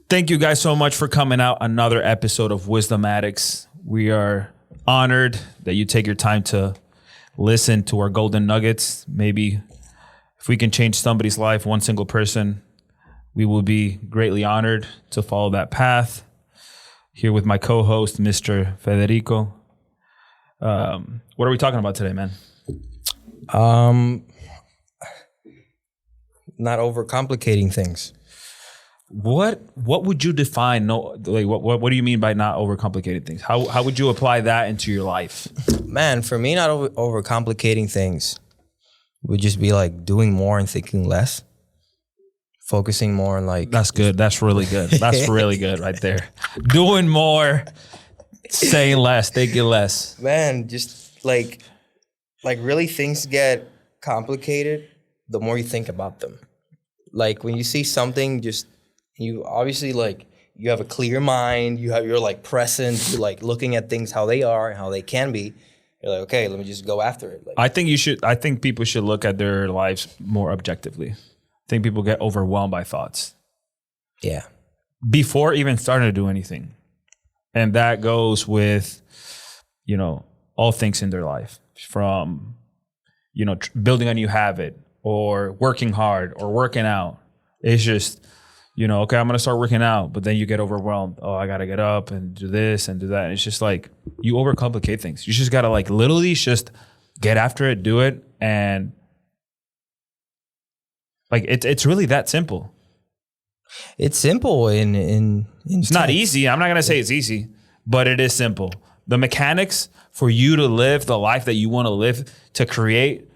Thank you guys so much for coming out. Another episode of Wisdom Addicts. We are honored that you take your time to listen to our golden nuggets. Maybe if we can change somebody's life, one single person, we will be greatly honored to follow that path. Here with my co-host, Mr. Federico. What are we talking about today, man? Not overcomplicating things. What would you define? What do you mean by not overcomplicating things? How would you apply that into your life? Man, for me, not overcomplicating things would just be like doing more and thinking less. Focusing more on like... That's good. That's really good. That's really good right there. Doing more, saying less, thinking less. Man, just like really things get complicated the more you think about them. Like when you see something, just you obviously like you have a clear mind, you're like present, you're like looking at things how they are and how they can be. You're like, okay, let me just go after it. Like, I think people should look at their lives more objectively. I think people get overwhelmed by thoughts. Yeah. Before even starting to do anything. And that goes with, all things in their life, from, building a new habit or working hard or working out. It's just, okay, I'm going to start working out, but then you get overwhelmed. Oh, I got to get up and do this and do that. And it's just like, you overcomplicate things. You just got to like literally just get after it, do it. And like, it's really that simple. It's simple it's not easy. I'm not going to say it's easy, but it is simple. The mechanics for you to live the life that you want to live, to create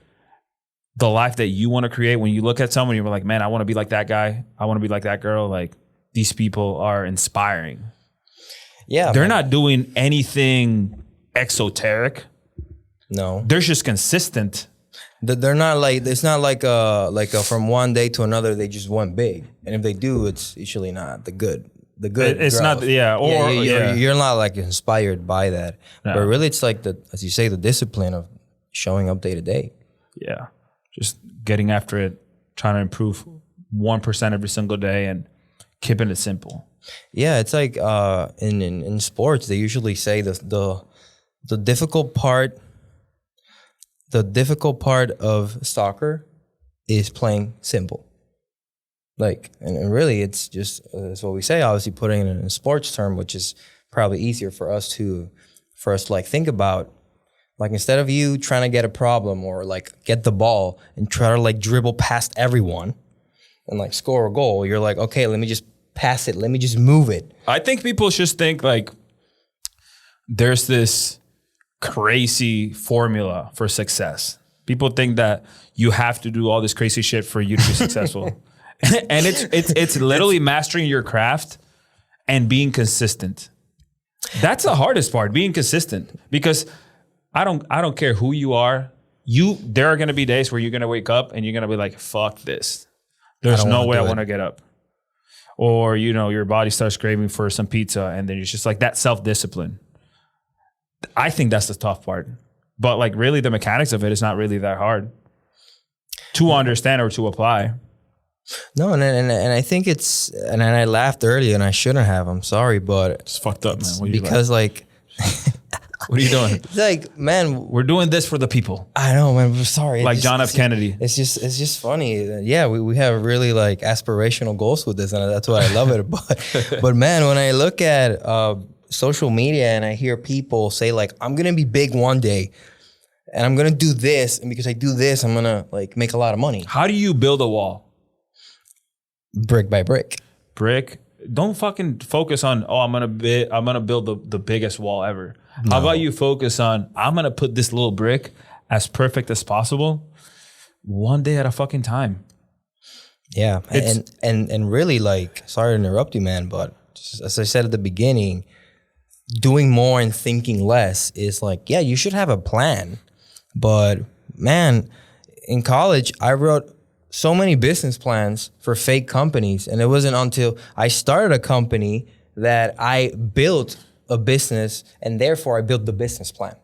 the life that you want to create. When you look at someone, you're like, man, I want to be like that guy. I want to be like that girl. Like, these people are inspiring. Yeah. They're not doing anything exoteric. No. They're just consistent. They're not like, it's not like from one day to another, they just went big. And if they do, it's usually not the good. It's growth. not, yeah. Or you're not like inspired by that. No. But really it's like as you say, the discipline of showing up day to day. Yeah. Just getting after it, trying to improve 1% every single day and keeping it simple. Yeah. It's like, in sports, they usually say the difficult part of soccer is playing simple. Like, and really it's just, that's what we say, obviously putting it in a sports term, which is probably easier for us to like think about. Like, instead of you trying to get a problem or like get the ball and try to like dribble past everyone and like score a goal, you're like, okay, let me just pass it. Let me just move it. I think people just think like there's this crazy formula for success. People think that you have to do all this crazy shit for you to be successful. And it's literally mastering your craft and being consistent. That's the hardest part, being consistent. Because I don't care who you are. There are gonna be days where you're gonna wake up and you're gonna be like, fuck this. There's no way I wanna get up. Or, your body starts craving for some pizza, and then it's just like that self-discipline. I think that's the tough part. But like really the mechanics of it is not really that hard to understand or to apply. No, and I think and I laughed earlier and I shouldn't have. I'm sorry, but it's fucked up, man. Because like what are you doing? It's like, man, we're doing this for the people. I know, man. We're sorry. Like John F. Kennedy. It's just funny. Yeah, we have really like aspirational goals with this, and that's why I love it. But man, when I look at social media and I hear people say like, I'm gonna be big one day and I'm gonna do this, and because I do this, I'm gonna like make a lot of money. How do you build a wall? Brick by brick. Don't fucking focus on, I'm gonna build the biggest wall ever. No. How about you focus on, I'm gonna put this little brick as perfect as possible, one day at a fucking time. Yeah, and really, like, sorry to interrupt you, man, but just, as I said at the beginning, doing more and thinking less is like, yeah, you should have a plan. But man, in college, I wrote so many business plans for fake companies. And it wasn't until I started a company that I built a business, and therefore I built the business plan.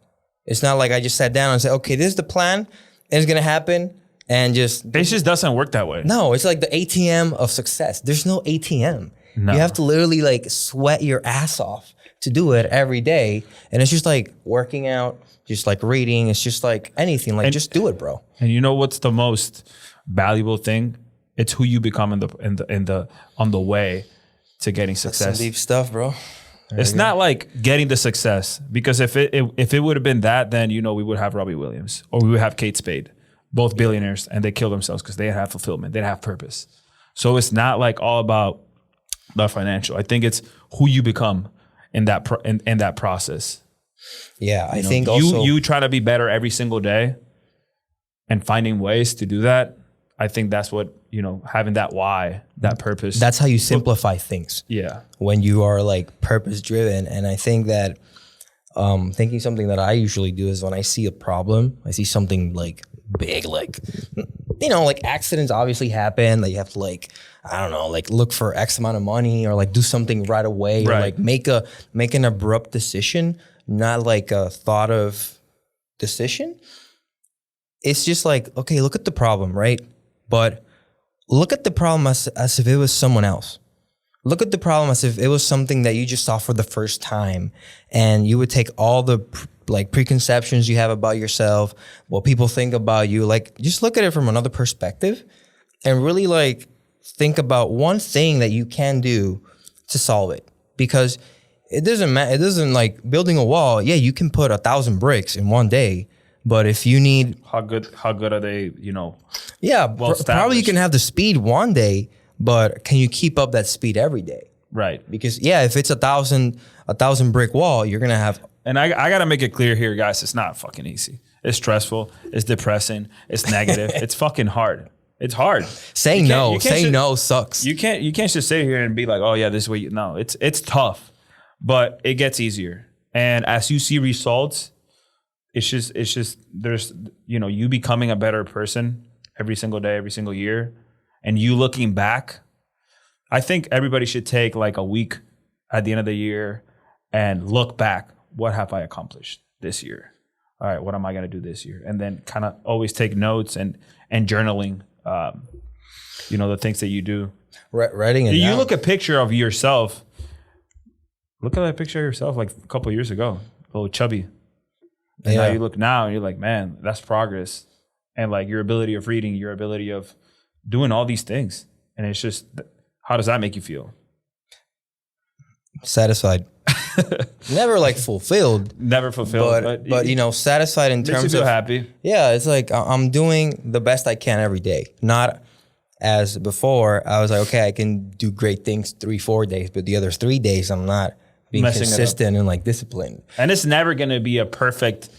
It's not like I just sat down and said, okay, this is the plan, and it's gonna happen, and just... It just doesn't work that way. No, it's like the ATM of success. There's no ATM. No. You have to literally like sweat your ass off to do it every day. And it's just like working out, just like reading. It's just like anything, like just do it, bro. And you know what's the most valuable thing? It's who you become on the way to getting success. That's some deep stuff, bro. It's not like getting the success, because if it would have been that, then we would have Robbie Williams or we would have Kate Spade, both billionaires, and they kill themselves because they didn't have fulfillment, they didn't have purpose. So it's not like all about the financial. I think it's who you become in that process. Yeah, I think also you try to be better every single day, and finding ways to do that. I think that's what, having that why, that purpose. That's how you simplify things. Yeah. When you are like purpose driven. And I think that thinking something that I usually do is when I see a problem, I see something like big, like, like accidents obviously happen. That you have to like, I don't know, like look for X amount of money or like do something right away, or like make an abrupt decision, not like a thought of decision. It's just like, okay, look at the problem, right? But look at the problem as if it was someone else. Look at the problem as if it was something that you just saw for the first time, and you would take all the like preconceptions you have about yourself, what people think about you, like just look at it from another perspective and really like think about one thing that you can do to solve it. Because it doesn't matter. It doesn't like building a wall. Yeah, you can put 1,000 bricks in one day. But if you need how good are they, Yeah, probably you can have the speed one day, but can you keep up that speed every day? Right. Because if it's 1,000 brick wall, you're gonna have. And I gotta make it clear here, guys, it's not fucking easy. It's stressful, it's depressing, it's negative, it's fucking hard. It's hard. Saying no sucks. You can't just sit here and be like, oh yeah, this is what no, it's tough, but it gets easier. And as you see results, it's just there's you becoming a better person every single day, every single year, and you looking back. I think everybody should take like a week at the end of the year and look back. What have I accomplished this year? All right, what am I gonna do this year? And then kind of always take notes and journaling. The things that you do. Writing it. You look at a picture of yourself. Look at that picture of yourself like a couple of years ago, a little chubby. And now you look now and you're like, man, that's progress. And like your ability of reading, your ability of doing all these things. And it's just, how does that make you feel? Satisfied. Never like fulfilled. Never fulfilled. But satisfied in terms of. Makes you feel happy. Yeah, it's like I'm doing the best I can every day. Not as before, I was like, okay, I can do great things 3-4 days, but the other 3 days I'm not being consistent and like disciplined. And it's never going to be a perfect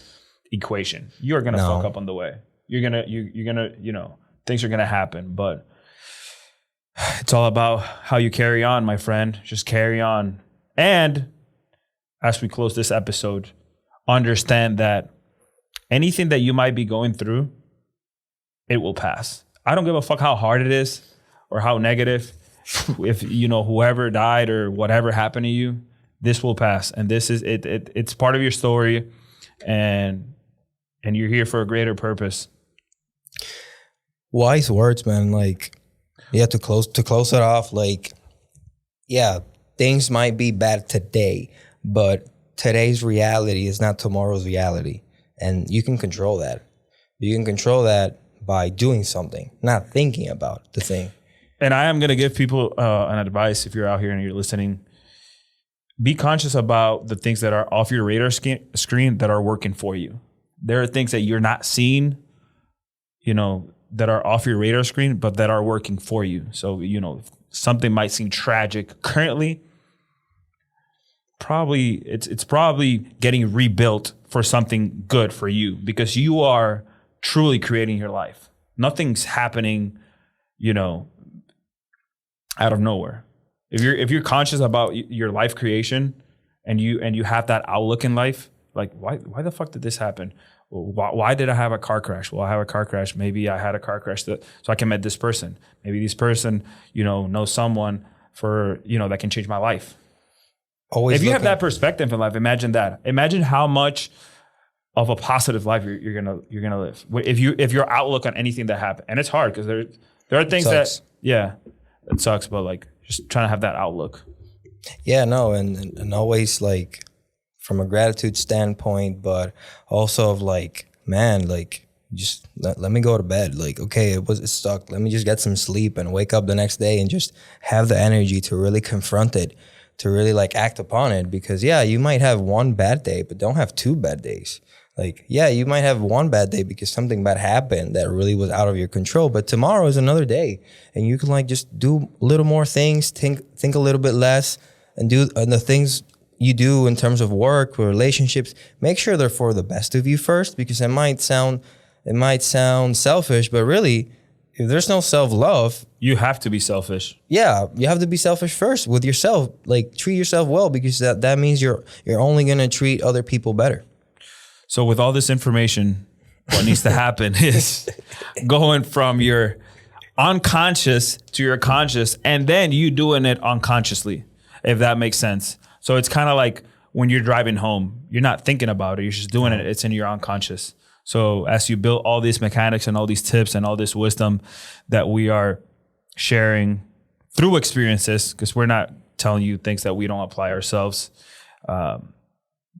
equation. You're going to fuck up on the way. You're going to, things are going to happen, but it's all about how you carry on, my friend. Just carry on. And as we close this episode, understand that anything that you might be going through, it will pass. I don't give a fuck how hard it is or how negative. If, whoever died or whatever happened to you, this will pass, and this is it. It's part of your story, and you're here for a greater purpose. Wise words, man. Like, to close it off. Like, things might be bad today, but today's reality is not tomorrow's reality, and you can control that. You can control that by doing something, not thinking about the thing. And I am gonna give people an advice if you're out here and you're listening. Be conscious about the things that are off your radar screen that are working for you. There are things that you're not seeing, that are off your radar screen, but that are working for you. So, something might seem tragic currently. It's probably getting rebuilt for something good for you, because you are truly creating your life. Nothing's happening, out of nowhere. If you're conscious about your life creation and you have that outlook in life, like why the fuck did this happen? Why did I have a car crash? Well, I have a car crash. Maybe I had a car crash so I can meet this person. Maybe this person, knows someone that can change my life. If you have that perspective in life, imagine that. Imagine how much of a positive life you're gonna live. If your outlook on anything that happened, and it's hard because there are things that it sucks, but like just trying to have that outlook. Yeah, no, and always like from a gratitude standpoint, but also of like, man, like just let me go to bed. Like, okay, it stuck. Let me just get some sleep and wake up the next day and just have the energy to really confront it, to really like act upon it. Because yeah, you might have one bad day, but don't have 2 bad days. Like, yeah, you might have one bad day because something bad happened that really was out of your control, but tomorrow is another day and you can like just do a little more things, think a little bit less, and do the things you do in terms of work or relationships. Make sure they're for the best of you first, because it might sound selfish, but really, if there's no self-love, you have to be selfish. Yeah, you have to be selfish first with yourself. Like, treat yourself well, because that means you're only gonna treat other people better. So with all this information, what needs to happen is going from your unconscious to your conscious, and then you doing it unconsciously, if that makes sense. So it's kind of like when you're driving home, you're not thinking about it, you're just doing it. It's in your unconscious. So as you build all these mechanics and all these tips and all this wisdom that we are sharing through experiences, because we're not telling you things that we don't apply ourselves,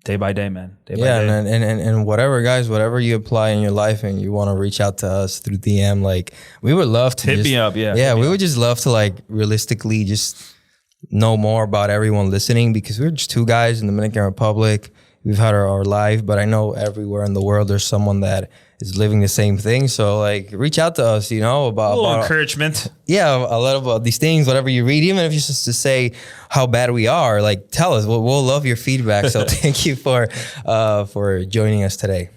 day by day, man. Day by day. And whatever, guys, whatever you apply in your life and you want to reach out to us through DM, like, we would love to hit me up. Yeah, we would just love to like realistically just know more about everyone listening, because we're just 2 guys in the Dominican Republic. We've had our life, but I know everywhere in the world there's someone that is living the same thing. So like, reach out to us, about a little encouragement. Yeah, a lot about these things, whatever you read, even if it's just to say how bad we are, like, tell us. We'll love your feedback. So thank you for joining us today.